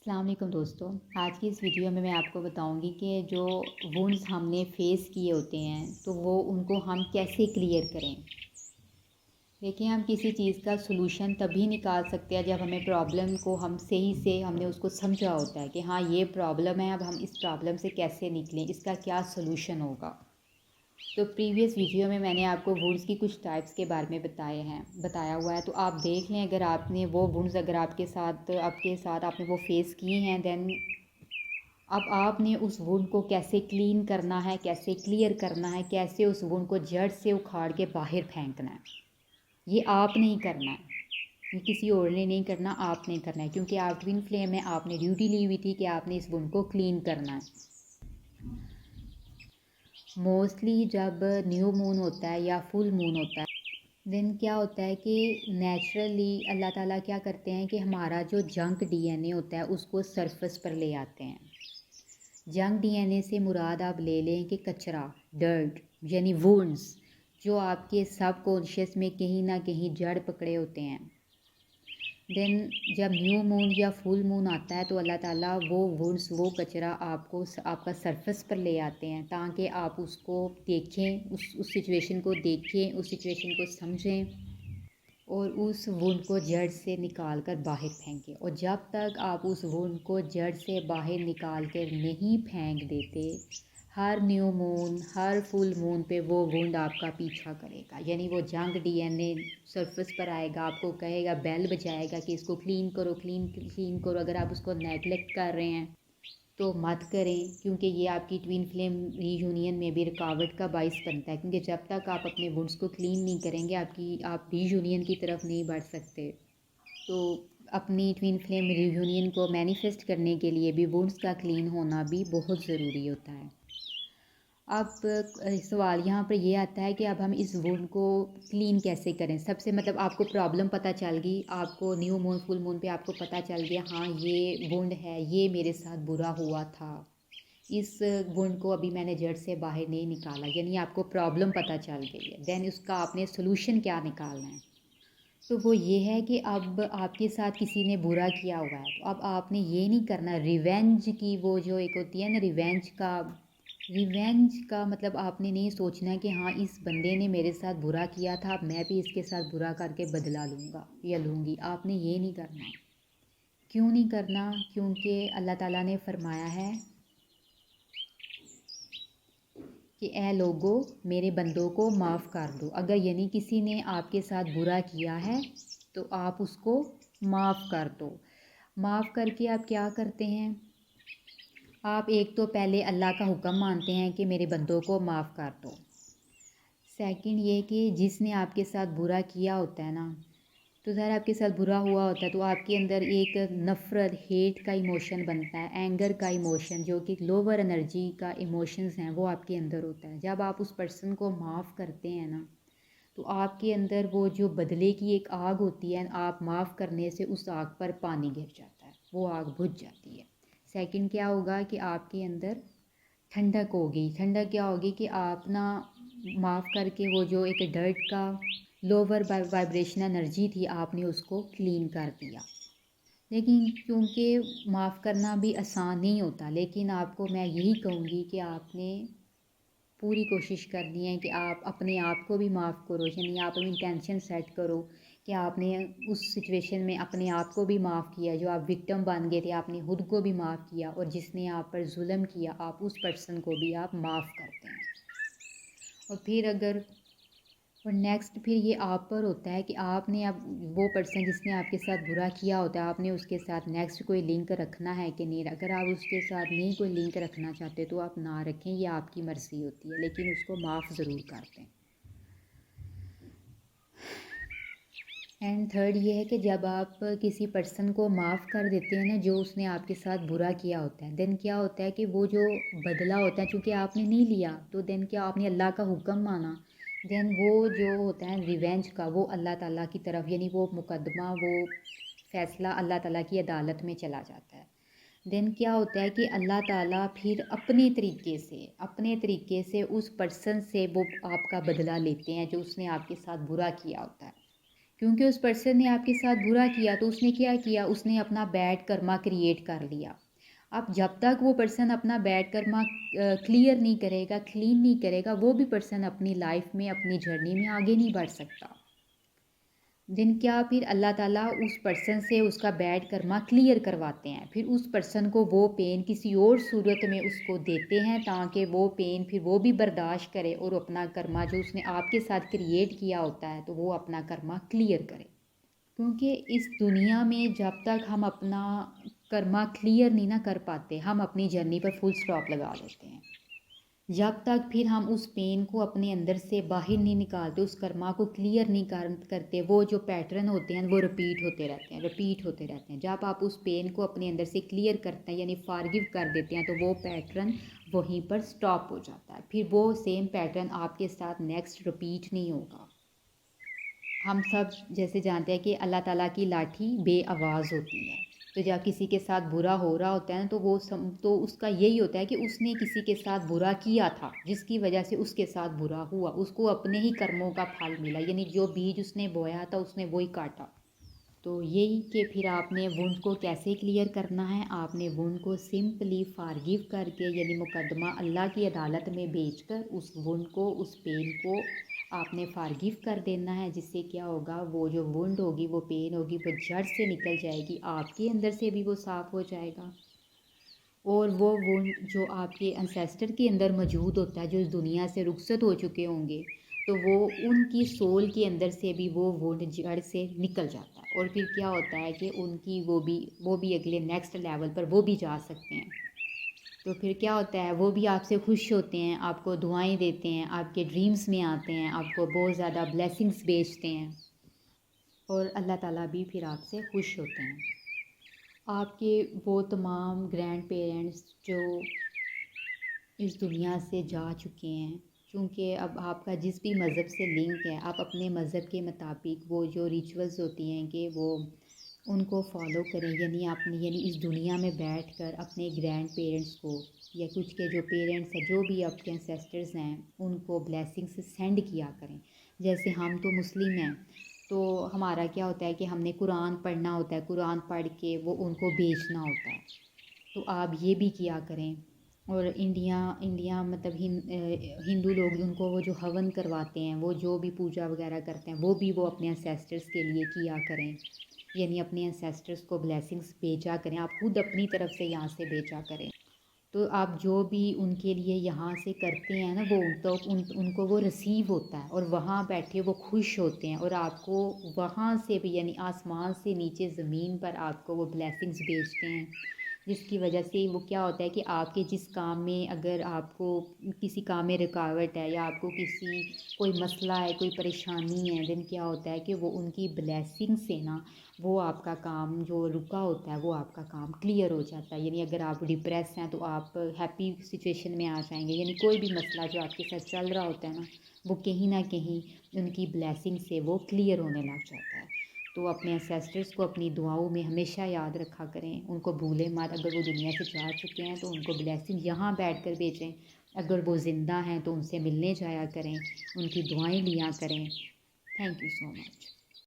السلام علیکم دوستوں، آج کی اس ویڈیو میں آپ کو بتاؤں گی کہ جو وونڈز ہم نے فیس کیے ہوتے ہیں تو وہ ان کو ہم کیسے کلیئر کریں۔ دیکھیں، ہم کسی چیز کا سلوشن تبھی نکال سکتے ہیں جب ہمیں پرابلم کو ہم صحیح سے ہم نے اس کو سمجھا ہوتا ہے کہ ہاں یہ پرابلم ہے، اب ہم اس پرابلم سے کیسے نکلیں، اس کا کیا سلوشن ہوگا۔ تو پریویس ویڈیو میں نے آپ کو وونڈز کی کچھ ٹائپس کے بارے میں بتایا ہوا ہے، تو آپ دیکھ لیں اگر آپ نے وہ وونڈز اگر آپ کے ساتھ آپ نے وہ فیس کیے ہیں، دین اب آپ نے اس وونڈ کو کیسے کلین کرنا ہے، کیسے کلیئر کرنا ہے، کیسے اس وونڈ کو جڑ سے اکھاڑ کے باہر پھینکنا ہے۔ یہ آپ نہیں کرنا ہے، یہ کسی اور نے نہیں کرنا، آپ نے کرنا ہے، کیونکہ آپ ٹوین فلیم میں آپ نے ڈیوٹی لی ہوئی تھی کہ آپ نے اس وونڈ کو کلین کرنا ہے۔ موسٹلی جب نیو مون ہوتا ہے یا فل مون ہوتا ہے، دن کیا ہوتا ہے کہ نیچرلی اللہ تعالیٰ کیا کرتے ہیں کہ ہمارا جو جنک ڈی این اے ہوتا ہے اس کو سرفس پر لے آتے ہیں۔ جنک ڈی این اے سے مراد آپ لے لیں کہ کچرا، ڈرٹ، یعنی وونڈز جو آپ کے سب کانشیس میں کہیں نہ کہیں جڑ پکڑے ہوتے ہیں۔ دین جب نیو مون یا فل مون آتا ہے تو اللہ تعالیٰ وہ وونڈز، وہ کچرا آپ کا سرفس پر لے آتے ہیں تاکہ آپ اس کو دیکھیں، اس سچویشن کو دیکھیں، اس سچویشن کو سمجھیں اور اس وونڈ کو جڑ سے نکال کر باہر پھینکیں۔ اور جب تک آپ اس وونڈ کو جڑ سے باہر نکال کر نہیں پھینک دیتے، ہر نیو مون، ہر فل مون پہ وہ وونڈ آپ کا پیچھا کرے گا، یعنی وہ جنک ڈی این اے سرفس پر آئے گا، آپ کو کہے گا، بیل بجائے گا کہ اس کو کلین کرو، کلین کرو۔ اگر آپ اس کو نیگلیکٹ کر رہے ہیں تو مت کریں، کیونکہ یہ آپ کی ٹوین فلیم ری یونین میں بھی رکاوٹ کا باعث بنتا ہے، کیونکہ جب تک آپ اپنے وونڈز کو کلین نہیں کریں گے آپ ری یونین کی طرف نہیں بڑھ سکتے۔ تو اپنی ٹوین فلیم ری یونین کو مینیفیسٹ کرنے کے لیے بھی وونڈز کا کلین ہونا بھی بہت ضروری ہوتا ہے۔ اب سوال یہاں پر یہ آتا ہے کہ اب ہم اس وونڈ کو کلین کیسے کریں۔ سب سے آپ کو پرابلم پتہ چل گئی، آپ کو نیو مون فل مون پہ آپ کو پتہ چل گیا ہاں یہ وونڈ ہے، یہ میرے ساتھ برا ہوا تھا، اس وونڈ کو ابھی میں نے جڑ سے باہر نہیں نکالا، یعنی آپ کو پرابلم پتہ چل گئی ہے۔ دین اس کا آپ نے سلوشن کیا نکالنا ہے، تو وہ یہ ہے کہ اب آپ کے ساتھ کسی نے برا کیا ہوا ہے تو اب آپ نے یہ نہیں کرنا ریونج کی، وہ جو ایک ہوتی ہے نا ریونج کا مطلب آپ نے نہیں سوچنا کہ ہاں اس بندے نے میرے ساتھ برا کیا تھا، اب میں بھی اس کے ساتھ برا کر کے بدلا لوں گا یا لوں گی۔ آپ نے یہ نہیں کرنا۔ کیوں نہیں کرنا؟ کیونکہ اللہ تعالیٰ نے فرمایا ہے کہ اے لوگو میرے بندوں کو معاف کر دو۔ اگر یعنی کسی نے آپ کے ساتھ برا کیا ہے تو آپ اس کو معاف کر دو۔ معاف کر کے آپ کیا کرتے ہیں؟ آپ ایک تو پہلے اللہ کا حکم مانتے ہیں کہ میرے بندوں کو معاف کر دو۔ سیکنڈ یہ کہ جس نے آپ کے ساتھ برا کیا ہوتا ہے نا، تو ظاہر آپ کے ساتھ برا ہوا ہوتا ہے تو آپ کے اندر ایک نفرت، ہیٹ کا ایموشن بنتا ہے، اینگر کا ایموشن، جو کہ لوور انرجی کا ایموشنز ہیں، وہ آپ کے اندر ہوتا ہے۔ جب آپ اس پرسن کو معاف کرتے ہیں نا تو آپ کے اندر وہ جو بدلے کی ایک آگ ہوتی ہے، آپ معاف کرنے سے اس آگ پر پانی گر جاتا ہے، وہ آگ بجھ جاتی ہے۔ سیکنڈ کیا ہوگا کہ آپ کے اندر ٹھنڈک ہوگی۔ ٹھنڈک کیا ہوگی کہ آپ نا معاف کر کے وہ جو ایک ڈرٹ کا لوور وائبریشن انرجی تھی، آپ نے اس کو کلین کر دیا۔ لیکن کیونکہ معاف کرنا بھی آسان نہیں ہوتا، لیکن آپ کو میں یہی کہوں گی کہ آپ نے پوری کوشش کرنی ہے کہ آپ اپنے آپ کو بھی معاف کرو، یعنی آپ اپنی انٹینشن سیٹ کرو کہ آپ نے اس سچویشن میں اپنے آپ کو بھی معاف کیا، جو آپ وکٹم بن گئے تھے آپ نے خود کو بھی معاف کیا، اور جس نے آپ پر ظلم کیا آپ اس پرسن کو بھی آپ معاف کرتے ہیں۔ اور پھر نیکسٹ پھر یہ آپ پر ہوتا ہے کہ آپ نے اب وہ پرسن جس نے آپ کے ساتھ برا کیا ہوتا ہے، آپ نے اس کے ساتھ نیکسٹ کوئی لنک رکھنا ہے کہ نہیں۔ اگر آپ اس کے ساتھ نہیں کوئی لنک رکھنا چاہتے تو آپ نہ رکھیں، یہ آپ کی مرضی ہوتی ہے، لیکن اس کو معاف ضرور کر دیں۔ اینڈ تھرڈ یہ ہے کہ جب آپ کسی پرسن کو معاف کر دیتے ہیں نا، جو اس نے آپ کے ساتھ برا کیا ہوتا ہے، دین کیا ہوتا ہے کہ وہ جو بدلہ ہوتا ہے، چونکہ آپ نے نہیں لیا تو دین کیا آپ نے اللہ کا حکم مانا، دین وہ جو ہوتا ہے ریونج کا، وہ اللہ تعالیٰ کی طرف، یعنی وہ مقدمہ، وہ فیصلہ اللہ تعالیٰ کی عدالت میں چلا جاتا ہے۔ دین کیا ہوتا ہے کہ اللہ تعالیٰ پھر اپنے طریقے سے اس پرسن سے وہ آپ کا بدلہ لیتے ہیں جو اس نے آپ کے ساتھ برا کیا ہوتا ہے، کیونکہ اس پرسن نے آپ کے ساتھ برا کیا تو اس نے کیا کیا، اس نے اپنا بیڈ کرما کریٹ کر لیا۔ اب جب تک وہ پرسن اپنا بیڈ کرما کلیئر نہیں کرے گا، کلین نہیں کرے گا، وہ بھی پرسن اپنی لائف میں، اپنی جرنی میں آگے نہیں بڑھ سکتا۔ دن کیا پھر اللہ تعالیٰ اس پرسن سے اس کا بیڈ کرما کلیئر کرواتے ہیں، پھر اس پرسن کو وہ پین کسی اور صورت میں اس کو دیتے ہیں تاکہ وہ پین پھر وہ بھی برداشت کرے اور اپنا کرما جو اس نے آپ کے ساتھ کریٹ کیا ہوتا ہے تو وہ اپنا کرما کلیئر کرے۔ کیونکہ اس دنیا میں جب تک ہم اپنا کرما کلیئر نہیں نہ کر پاتے، ہم اپنی جرنی پر فل سٹاپ لگا دیتے ہیں۔ جب تک پھر ہم اس پین کو اپنے اندر سے باہر نہیں نکالتے، اس کرما کو کلیئر نہیں کرتے، وہ جو پیٹرن ہوتے ہیں وہ رپیٹ ہوتے رہتے ہیں، رپیٹ ہوتے رہتے ہیں۔ جب آپ اس پین کو اپنے اندر سے کلیئر کرتے ہیں یعنی فارگیو کر دیتے ہیں تو وہ پیٹرن وہیں پر سٹاپ ہو جاتا ہے، پھر وہ سیم پیٹرن آپ کے ساتھ نیکسٹ رپیٹ نہیں ہوگا۔ ہم سب جیسے جانتے ہیں کہ اللہ تعالیٰ کی لاٹھی بے آواز ہوتی ہے، تو جب کسی کے ساتھ برا ہو رہا ہوتا ہے نا تو اس کا یہی ہوتا ہے کہ اس نے کسی کے ساتھ برا کیا تھا جس کی وجہ سے اس کے ساتھ برا ہوا، اس کو اپنے ہی کرموں کا پھل ملا، یعنی جو بیج اس نے بویا تھا اس نے وہی کاٹا۔ تو یہی کہ پھر آپ نے وونڈ کو کیسے کلیئر کرنا ہے، آپ نے وونڈ کو سمپلی فارگیو کر کے یعنی مقدمہ اللہ کی عدالت میں بھیج کر اس وونڈ کو، اس پین کو آپ نے فارگیو کر دینا ہے، جس سے کیا ہوگا، وہ جو وونڈ ہوگی، وہ پین ہوگی، وہ جڑ سے نکل جائے گی، آپ کے اندر سے بھی وہ صاف ہو جائے گا، اور وہ وونڈ جو آپ کے انسیسٹر کے اندر موجود ہوتا ہے جو اس دنیا سے رخصت ہو چکے ہوں گے تو وہ ان کی سول کے اندر سے بھی وہ وونڈ جڑ سے نکل جاتا ہے، اور پھر کیا ہوتا ہے کہ ان کی وہ بھی اگلے نیکسٹ لیول پر وہ بھی جا سکتے ہیں۔ تو پھر کیا ہوتا ہے، وہ بھی آپ سے خوش ہوتے ہیں، آپ کو دعائیں دیتے ہیں، آپ کے ڈریمز میں آتے ہیں، آپ کو بہت زیادہ بلیسنگز بھیجتے ہیں، اور اللہ تعالیٰ بھی پھر آپ سے خوش ہوتے ہیں۔ آپ کے وہ تمام گرینڈ پیرنٹس جو اس دنیا سے جا چکے ہیں، چونکہ اب آپ کا جس بھی مذہب سے لنک ہے، آپ اپنے مذہب کے مطابق وہ جو ریچولز ہوتی ہیں کہ وہ ان کو فالو کریں، یعنی اس دنیا میں بیٹھ کر اپنے گرینڈ پیرنٹس کو یا کچھ کے جو پیرنٹس ہیں، جو بھی آپ کے انسیسٹرز ہیں، ان کو بلیسنگس سینڈ کیا کریں۔ جیسے ہم تو مسلم ہیں تو ہمارا کیا ہوتا ہے کہ ہم نے قرآن پڑھنا ہوتا ہے، قرآن پڑھ کے وہ ان کو بیچنا ہوتا ہے، تو آپ یہ بھی کیا کریں۔ اور انڈیا مطلب ہندو لوگ ان کو وہ جو ہون کرواتے ہیں، وہ جو بھی پوجا وغیرہ کرتے ہیں، وہ بھی وہ اپنے انسیسٹرز کے لیے کیا کریں، یعنی اپنے انسیسٹرز کو بلیسنگس بھیجا کریں، آپ خود اپنی طرف سے یہاں سے بھیجا کریں۔ تو آپ جو بھی ان کے لیے یہاں سے کرتے ہیں نا، وہ تو ان کو وہ ریسیو ہوتا ہے، اور وہاں بیٹھے وہ خوش ہوتے ہیں، اور آپ کو وہاں سے بھی یعنی آسمان سے نیچے زمین پر آپ کو وہ بلیسنگس بھیجتے ہیں، جس کی وجہ سے وہ کیا ہوتا ہے کہ آپ کے جس کام میں اگر آپ کو کسی کام میں رکاوٹ ہے یا آپ کو کوئی مسئلہ ہے، کوئی پریشانی ہے، دن کیا ہوتا ہے کہ وہ ان کی بلیسنگ سے نا وہ آپ کا کام جو رکا ہوتا ہے وہ آپ کا کام کلیئر ہو جاتا ہے، یعنی اگر آپ ڈپریس ہیں تو آپ ہیپی سچویشن میں آ جائیں گے، یعنی کوئی بھی مسئلہ جو آپ کے ساتھ چل رہا ہوتا ہے نا وہ کہیں نہ کہیں ان کی بلیسنگ سے وہ کلیئر ہونے لگ جاتا ہے۔ تو اپنے انسیسٹرز کو اپنی دعاؤں میں ہمیشہ یاد رکھا کریں، ان کو بھولیں مت، اگر وہ دنیا سے جا چکے ہیں تو ان کو بلیسنگ یہاں بیٹھ کر بھیجیں، اگر وہ زندہ ہیں تو ان سے ملنے جایا کریں، ان کی دعائیں لیا کریں۔ Thank you so much.